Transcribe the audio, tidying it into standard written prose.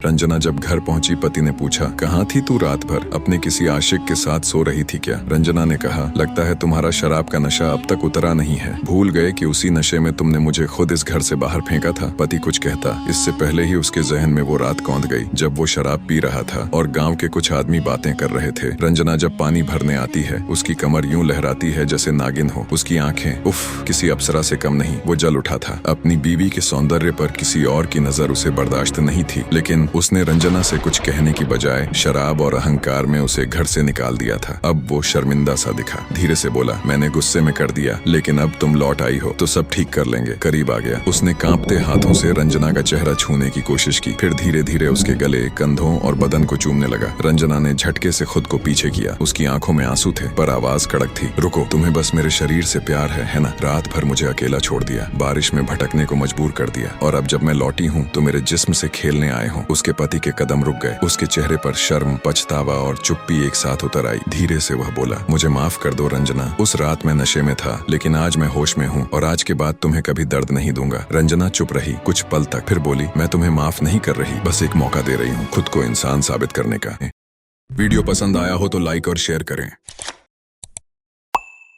रंजना जब घर पहुंची पति ने पूछा, कहाँ थी तू रात भर? अपने किसी आशिक के साथ सो रही थी क्या? रंजना ने कहा, लगता है तुम्हारा शराब का नशा अब तक उतरा नहीं है। भूल गए कि उसी नशे में तुमने मुझे खुद इस घर से बाहर फेंका था। पति कुछ कहता, इससे पहले ही उसके जहन में वो रात कौंध गई जब वो शराब पी रहा था और गाँव के कुछ आदमी बातें कर रहे थे। रंजना जब पानी भरने आती है, उसकी कमर यूं लहराती है जैसे नागिन हो। उसकी आंखें उफ किसी अप्सरा से कम नहीं। वो जल उठा था। अपनी बीवी के सौंदर्य पर किसी और की नजर उसे बर्दाश्त नहीं थी, लेकिन उसने रंजना से कुछ कहने की बजाय शराब और अहंकार में उसे घर से निकाल दिया था। अब वो शर्मिंदा सा दिखा। धीरे से बोला, मैंने गुस्से में कर दिया, लेकिन अब तुम लौट आई हो तो सब ठीक कर लेंगे। करीब आ गया। उसने कांपते हाथों से रंजना का चेहरा छूने की कोशिश की, फिर धीरे धीरे उसके गले, कंधों और बदन को चूमने लगा। रंजना ने झटके से खुद को पीछे किया। उसकी आंखों में आंसू थे, पर आवाज कड़क थी। रुको, तुम्हें बस मेरे शरीर से प्यार है ना? रात भर मुझे अकेला छोड़ दिया, बारिश में भटकने को मजबूर कर दिया, और अब जब मैं लौटी हूँ तो मेरे जिस्म से खेलने आए हो। उसके पति के कदम रुक गए। उसके चेहरे पर शर्म, पछतावा और चुप्पी एक साथ उतर आई। धीरे से वह बोला, मुझे माफ कर दो रंजना। उस रात मैं नशे में था, लेकिन आज मैं होश में हूँ और आज के बाद तुम्हें कभी दर्द नहीं दूंगा। रंजना चुप रही कुछ पल तक, फिर बोली, मैं तुम्हें माफ नहीं कर रही, बस एक मौका दे रही हूँ खुद को इंसान साबित करने का। वीडियो पसंद आया हो तो लाइक और शेयर करें।